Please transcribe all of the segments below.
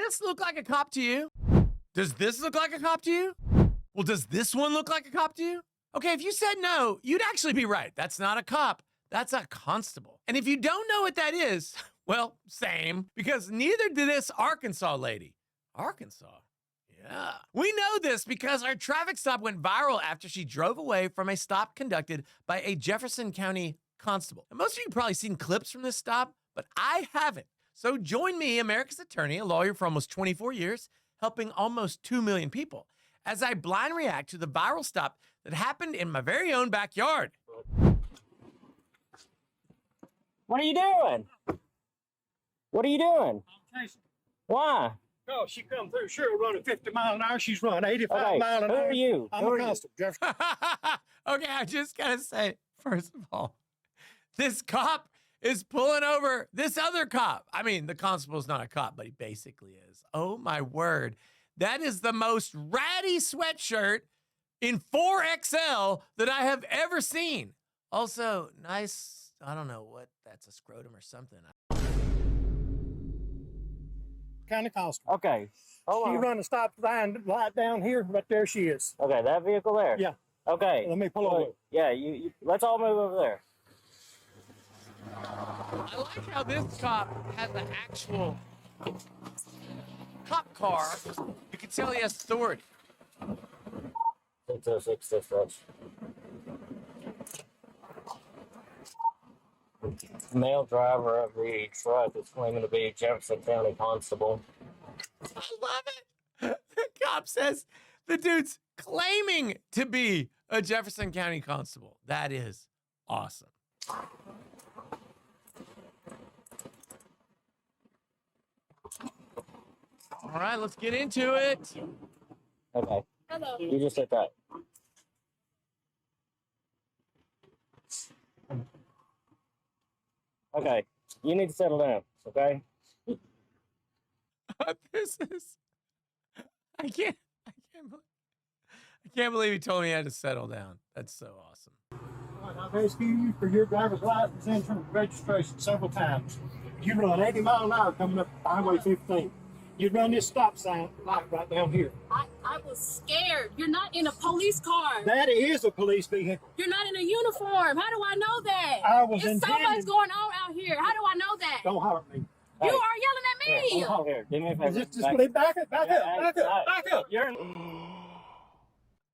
this look like a cop to you? Does this look like a cop to you? Well, does this one look like a cop to you? Okay, if you said no, you'd actually be right. That's not a cop. That's a constable. And if you don't know what that is, well, same, because neither did this Arkansas lady. Arkansas? Yeah. We know this because our traffic stop went viral after she drove away from a stop conducted by a Jefferson County constable. And most of you probably seen clips from this stop, but I haven't. So join me, America's attorney, a lawyer for almost 24 years, helping almost 2 million people, as I blind react to the viral stop that happened in my very own backyard. What are you doing? What are you doing? I'm chasing. Why? No, she come through. She'll run at 50 miles an hour. She's running 85 miles an hour. Who are you? I'm a constable, Jefferson. Okay, I just gotta say, first of all, this cop is pulling over this other cop. I mean, the constable's not a cop, but he basically is. Oh my word. That is the most ratty sweatshirt in 4XL that I have ever seen. Also, nice, I don't know what, that's a scrotum or something. County constable. Okay. Hold She on. run a stop sign right down here, but there she is. Okay, that vehicle there? Yeah. Okay. Let me pull over. Yeah, you let's all move over there. I like how this cop has an actual cop car. You can tell he has authority. 606 dispatch. Male driver of the truck is claiming to be Jefferson County constable. I love it. The cop says the dude's claiming to be a Jefferson County constable. That is awesome. All right, let's get into it. Okay. Hello. You just hit that. Okay. You need to settle down, okay? This is, I can't believe he told me I had to settle down. That's so awesome. I've asked you for your driver's license, insurance, registration several times. You run 80 miles an hour coming up Highway 15. You run this stop sign light right down here. I was scared. You're not in a police car. That is a police vehicle. You're not in a uniform. How do I know that? I was There's so intending- much going on out here. How do I know that? Don't holler at me. You Hey. are yelling at me. Here, hold on, here. Do me a favor. Just back up, back up. You're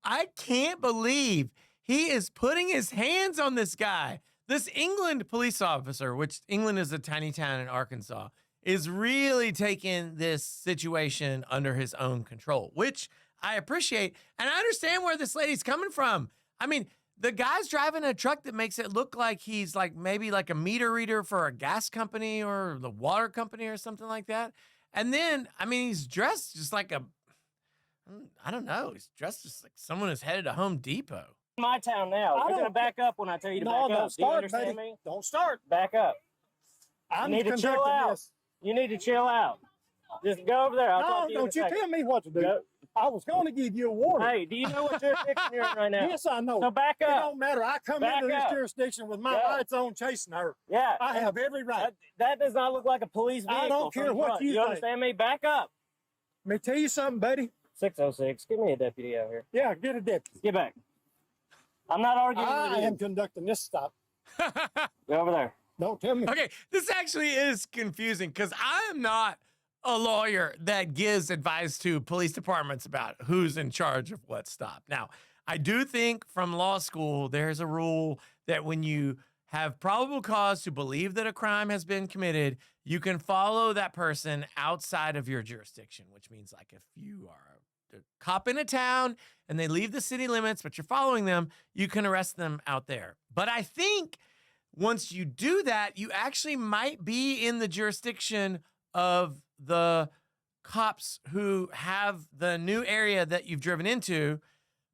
I can't believe he is putting his hands on this guy. This England police officer, which England is a tiny town in Arkansas, is really taking this situation under his own control, which I appreciate. And I understand where this lady's coming from. I mean, the guy's driving a truck that makes it look like he's like maybe like a meter reader for a gas company or the water company or something like that. And then, I mean, he's dressed just like I don't know. He's dressed just like someone who's headed to Home Depot. my town now. You're going to back up when I tell you to back up. Don't Do you start, understand buddy. me? Don't start. Back up. I'm You need to chill conducting out. this. You need to chill out. Just go over there. I'll talk No, to you in a don't you second. tell me what to do. Go. I was going to give you a warning. Hey, do you know what jurisdiction you're in right now? Yes, I know. So back It up. don't matter. I come Back into this up. jurisdiction with my Yeah. lights on chasing her. Yeah. I have every right. That does not look like a police vehicle. I don't from care the what front. you think. understand me? Back up. Let me tell you something, buddy. 606. Give me a deputy out here. Yeah, get a deputy. Get back. I'm not arguing I with you. am conducting this stop. Go over there. Don't tell me. Okay, this actually is confusing because I am not a lawyer that gives advice to police departments about who's in charge of what stop. Now, I do think from law school, there's a rule that when you have probable cause to believe that a crime has been committed, you can follow that person outside of your jurisdiction, which means like if you are a cop in a town and they leave the city limits, but you're following them, you can arrest them out there. But I think once you do that, you actually might be in the jurisdiction of the cops who have the new area that you've driven into.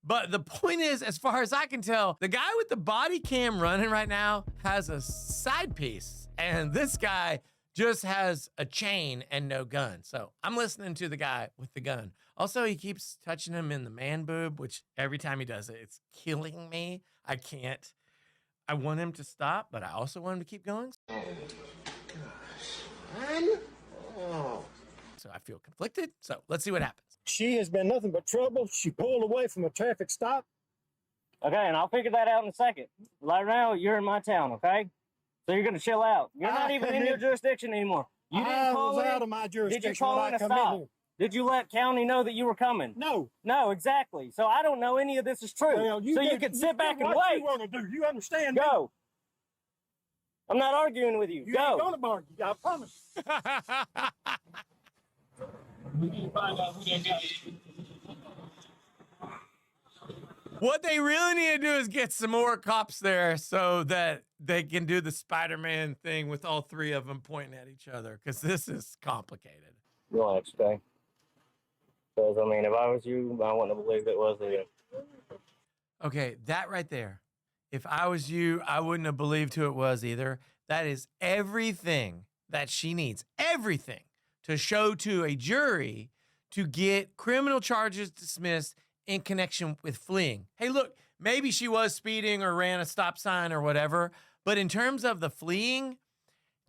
But the point is, as far as I can tell, the guy with the body cam running right now has a side piece, and this guy just has a chain and no gun. So I'm listening to the guy with the gun. Also, he keeps touching him in the man boob, which every time he does it, it's killing me. I can't. I want him to stop, but I also want him to keep going. Oh, gosh. Man? Oh. So I feel conflicted. So let's see what happens. She has been nothing but trouble. She pulled away from a traffic stop. Okay, and I'll figure that out in a second. Right now, you're in my town, okay? So you're gonna chill out. You're not even in your jurisdiction anymore. You didn't call was in. out of my jurisdiction. Did you call when in I a come stop? here. Did you let county know that you were coming? No. No, exactly. So I don't know any of this is true. Well, so you can sit back and what wait. you want to do? You understand me? Go. I'm not arguing with you. You Go. ain't gonna argue. I promise. We need to find out who they got. What they really need to do is get some more cops there so that they can do the Spider-Man thing with all three of them pointing at each other, because this is complicated. Relax, okay? Because, I mean, if I was you, I wouldn't have believed it was either. Okay, that right there. If I was you, I wouldn't have believed who it was either. That is everything that she needs. Everything to show to a jury to get criminal charges dismissed in connection with fleeing. Hey, look, maybe she was speeding or ran a stop sign or whatever, but in terms of the fleeing,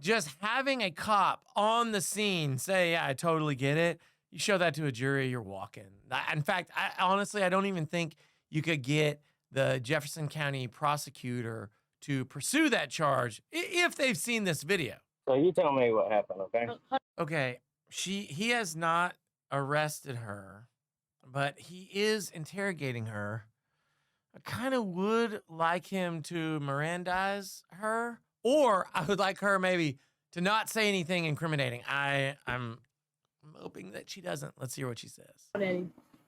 just having a cop on the scene say, yeah, I totally get it. You show that to a jury, you're walking. In fact, honestly, I don't even think you could get the Jefferson County prosecutor to pursue that charge if they've seen this video. So you tell me what happened, okay? Okay, he has not arrested her, but he is interrogating her. I kind of would like him to Mirandize her, or I would like her maybe to not say anything incriminating. I'm hoping that she doesn't. Let's hear what she says.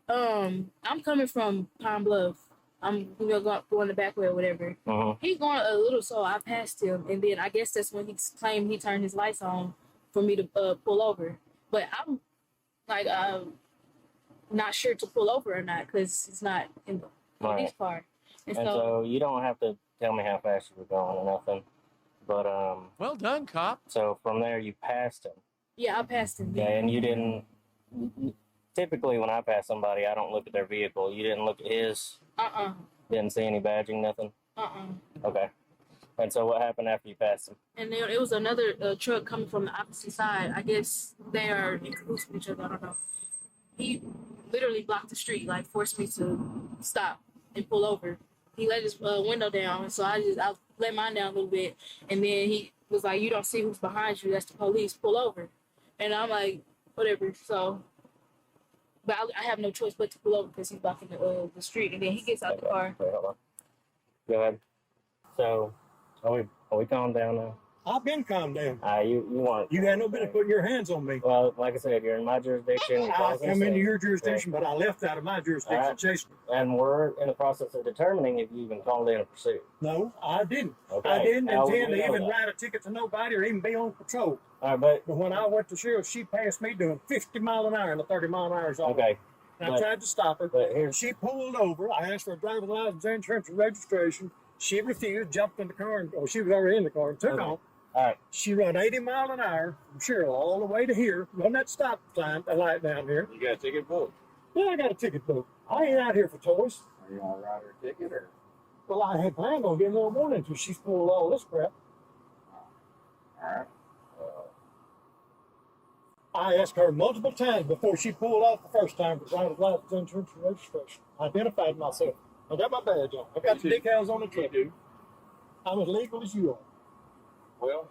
I'm coming from Pine Bluff. I'm going the back way or whatever. He's going a little slow. I passed him, and then I guess that's when he claimed he turned his lights on for me to pull over. But I'm like, not sure to pull over or not because it's not in the police car. And so you don't have to tell me how fast you were going or nothing. But well done, cop. So from there you passed him. Yeah, I passed him. Okay, and you didn't. Typically, when I pass somebody, I don't look at their vehicle. You didn't look at his. Didn't see any badging, nothing. Okay. And so what happened after you passed him? And there it was another truck coming from the opposite side. I guess they are in cahoots with each other. I don't know. He literally blocked the street, like forced me to stop and pull over. He let his window down, so I let mine down a little bit, and then he was like, "You don't see who's behind you? That's the police. Pull over." And I'm like, "Whatever." So, but I have no choice but to pull over because he's blocking the street, and then he gets out the car. Wait, hold on. Go ahead. So, are we calmed down now? I've been calmed down. You want? You had no business putting your hands on me. Well, like I said, you're in my jurisdiction. I come into your jurisdiction, but I left out of my jurisdiction. Chasing. And we're in the process of determining if you even called in a pursuit. No, I didn't. Okay. I didn't How would intend we to know even that? write a ticket to nobody or even be on patrol. All right, But when I went to sheriff, she passed me doing 50 mile an hour in a 30 mile an hour zone. okay. And I tried to stop her. But here's She pulled over. I asked for a driver's license, insurance, and registration. She refused, jumped in the car, or she was already in the car and took off. all right. She run 80 mile an hour from Cheryl all the way to here. Run that stop sign, the light down here. You got a ticket booked? Yeah, I got a ticket book. I ain't out here for toys. Are you gonna write her a ticket or? Well, I had planned on getting a little warning until she's pulled all this crap. Alright. I asked her multiple times before she pulled off the first time for driver's license, insurance, and registration. I identified myself. I got my badge on. I got the decals on the truck. do. I'm as legal as you are. Well,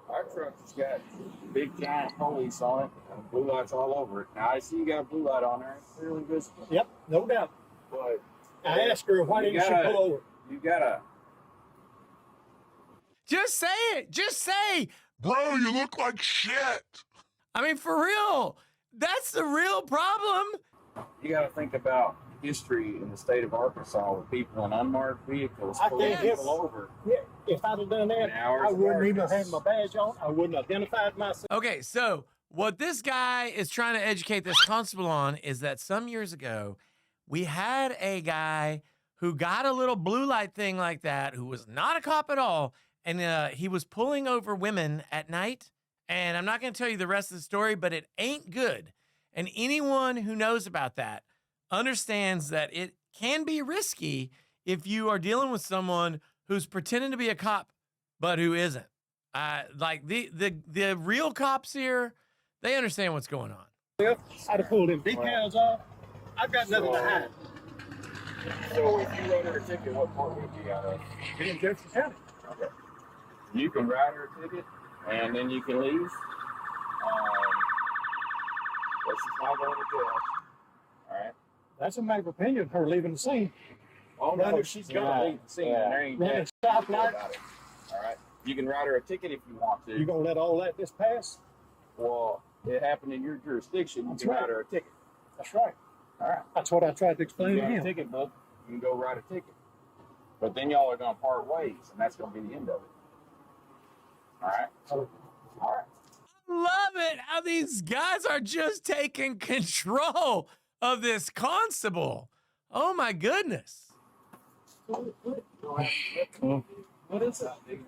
our truck has got big giant police on it and blue lights all over it. Now I see you got a blue light on there. It's clearly visible. Yep, no doubt. But I asked her why You didn't she gotta- pull over. you gotta. Just say it. Just say, Bro, you look like shit. I mean, for real. That's the real problem. You gotta think about history in the state of Arkansas with people in unmarked vehicles I pulling can't people help- over. Yeah, if I'd have done that, Hours I of wouldn't even have darkness. had my badge on. I wouldn't have identified myself. Okay, so what this guy is trying to educate this constable on is that some years ago, we had a guy who got a little blue light thing like that, who was not a cop at all, and he was pulling over women at night. And I'm not going to tell you the rest of the story, but it ain't good. And anyone who knows about that understands that it can be risky if you are dealing with someone who's pretending to be a cop, but who isn't. Like the real cops here, They understand what's going on. I'd have pulled them decals off. I've got nothing to hide. So if you wrote her a ticket, what part would you out of? In Jefferson County. Okay. You can write her a ticket, and then you can leave. But she's not going to jail. All right. That's a matter of opinion, her leaving the scene. Oh no, she's gonna leave the scene. Yeah. And there ain't Running nothing stop to do light. about it. All right. You can write her a ticket if you want to. You gonna let all that just pass? Well, it happened in your jurisdiction. You That's can right. write her a ticket. That's right. All right. That's what I tried to explain You to got a him. ticket book. You can go write a ticket. But then y'all are gonna part ways, and that's gonna be the end of it. All right. All right. Love it how these guys are just taking control of this constable. Oh my goodness. What is it?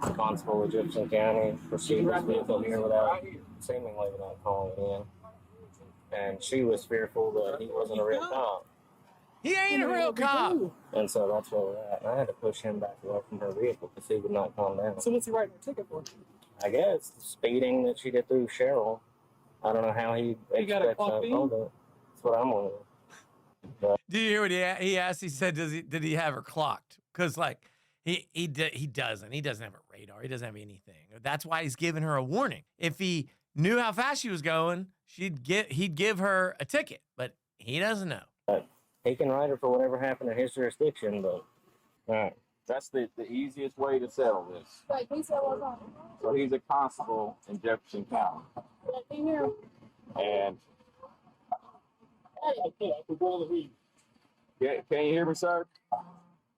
Constable of Jefferson County proceeded this vehicle here without seemingly without calling it in. And she was fearful that he wasn't a real cop. He ain't a real cop. And so that's where we're at. And I had to push him back away from her vehicle because he would not calm down. So what's he writing a ticket for? I guess speeding that she did through Cheryl. I don't know how he got a expects clock to in? hold it. That's what I'm wondering. Did you hear what he asked? He said, did he have her clocked? Because like he doesn't. He doesn't have a radar. He doesn't have anything. That's why he's giving her a warning. If he knew how fast she was going, he'd give her a ticket. But he doesn't know. He can write her for whatever happened in his jurisdiction, but all right. That's the easiest way to settle this. Like, he said what's on. So he's a constable in Jefferson County. And yeah, can you hear me, sir?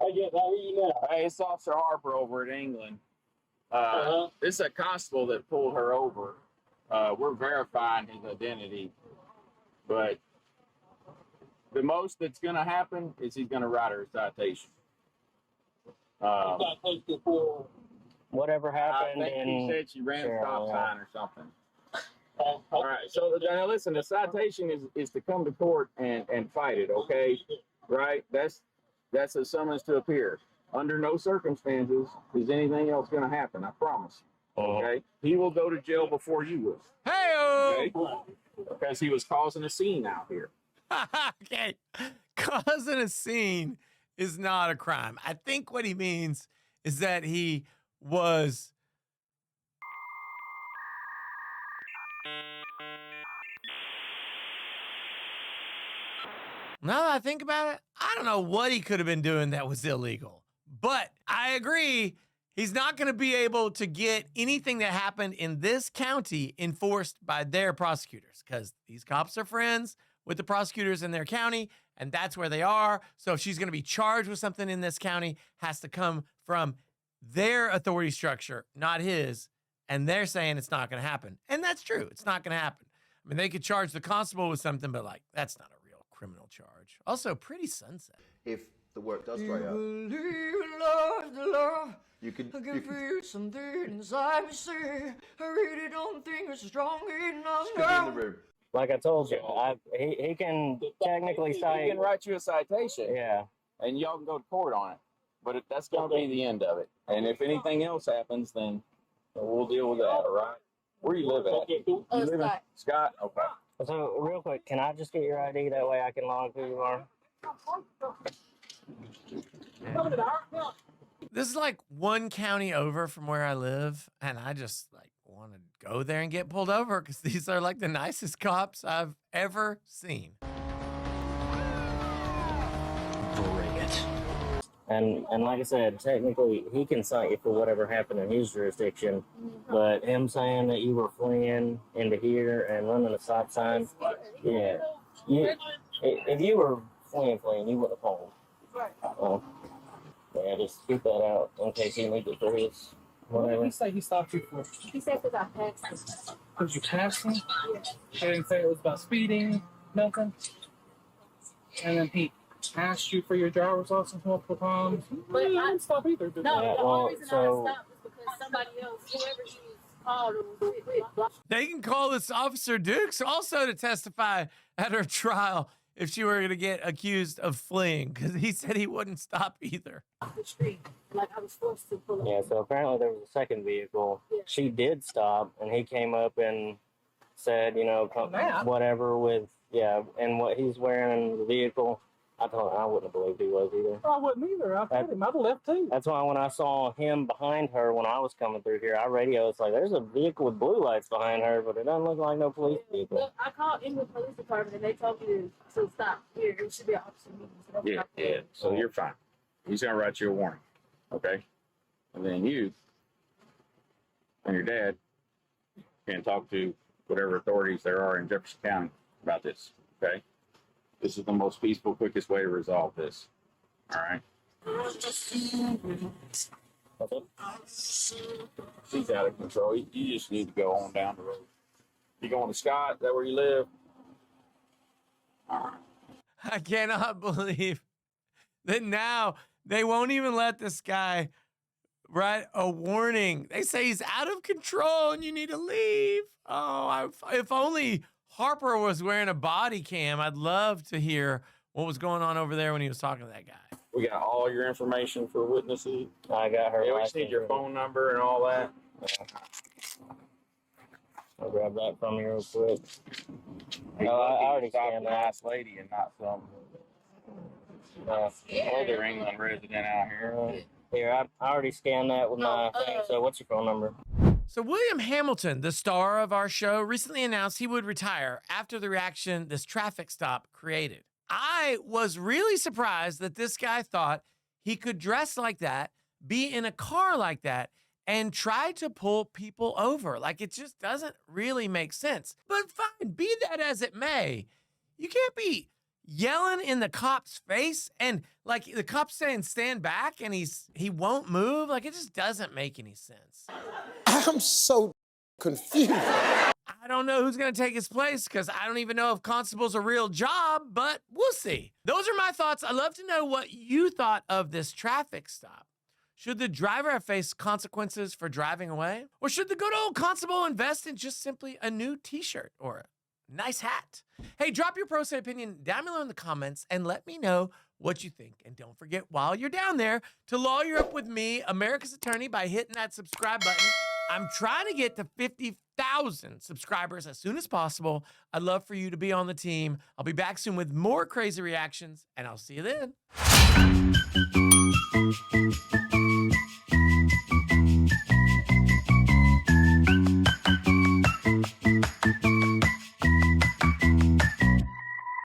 Hey, it's Officer Harper over at England. This is a constable that pulled her over. We're verifying his identity, but the most that's going to happen is he's going to write her a citation. Whatever I happened think he in said she ran a Cheryl, stop yeah. sign or something. All right, so now listen, the citation is to come to court and fight it, okay? Right? That's a summons to appear. Under no circumstances is anything else going to happen, I promise you. Okay? He will go to jail before you will. Hey-o! Okay? Because he was causing a scene out here. Okay. Causing a scene is not a crime. I think what he means is that he was now that I think about it, I don't know what he could have been doing that was illegal. But I agree, he's not going to be able to get anything that happened in this county enforced by their prosecutors because these cops are friends with the prosecutors in their county, and that's where they are. So if she's going to be charged with something in this county, has to come from their authority structure, not his. And they're saying it's not going to happen. And that's true. It's not going to happen. I mean, they could charge the constable with something, but like, that's not a real criminal charge. Also, pretty sunset. If the work does dry up, you can feel something inside me say, I really don't think it's strong enough just be in the room. Like I told you, he can technically He cite. can write you a citation. Yeah. And y'all can go to court on it. But that's going to be the end of it. And if anything else happens, then we'll deal with that, all right? Where you live at? You live in Scott. Scott? Okay. So real quick, can I just get your ID? That way I can log who you are. This is like one county over from where I live, and I just like want to go there and get pulled over because these are like the nicest cops I've ever seen. Bring it. And like I said, technically he can cite you for whatever happened in his jurisdiction, but him saying that you were fleeing into here and running a stop sign, yeah, if you were fleeing, you wouldn't have called. Yeah, just keep that out in case he needs it for his What did whatever. he say he stopped you for? He said because I passed him. Because you passed him? Yeah. He didn't say it was about speeding, nothing? And then he asked you for your driver's license multiple times? But I I- didn't stop either, did No, I? Yeah, the well, only reason so- I stopped was because somebody else, whoever he was called, was with. They can call this Officer Dukes also to testify at her trial if she were going to get accused of fleeing, because he said he wouldn't stop either. Off the street. Like I was forced to pull over. Yeah, so apparently there was a second vehicle. Yeah. She did stop, and he came up and said, you know, whatever with, and what he's wearing in the vehicle. I told him I wouldn't have believed he was either. I wouldn't either. I told him I'd have left too. That's why when I saw him behind her when I was coming through here, I radioed. It's like, there's a vehicle with blue lights behind her, but it doesn't look like no police vehicle. Look, I called in the police department and they told me to stop here. It should be an officer meeting. So that's what I did. So you're fine. He's gonna write you a warning, okay? And then you and your dad can talk to whatever authorities there are in Jefferson County about this, okay? This is the most peaceful, quickest way to resolve this. All right. She's out of control. You just need to go on down the road. You going to Scott? Is that where you live? All right. I cannot believe that now they won't even let this guy write a warning. They say he's out of control and you need to leave. Oh, if only Harper was wearing a body cam, I'd love to hear what was going on over there when he was talking to that guy. We got all your information for witnesses. I got her. Yeah, we just need your phone number and all that. I'll grab that from you real quick. Hey, I already stopped scanned a that. nice lady and not some other England resident out here. Here, I already scanned that with my thing. So what's your phone number? So William Hamilton, the star of our show, recently announced he would retire after the reaction this traffic stop created. I was really surprised that this guy thought he could dress like that, be in a car like that, and try to pull people over. Like, it just doesn't really make sense. But fine, be that as it may, you can't be yelling in the cop's face and like the cop's saying stand back and he won't move. Like, it just doesn't make any sense. I'm so confused. I don't know who's going to take his place because I don't even know if Constable's a real job, but we'll see. Those are my thoughts. I'd love to know what you thought of this traffic stop. Should the driver face consequences for driving away? Or should the good old Constable invest in just simply a new t-shirt or a nice hat? Hey, drop your pro se opinion down below in the comments and let me know what you think. And don't forget, while you're down there, to lawyer up with me, America's Attorney, by hitting that subscribe button. I'm trying to get to 50,000 subscribers as soon as possible. I'd love for you to be on the team. I'll be back soon with more crazy reactions, and I'll see you then.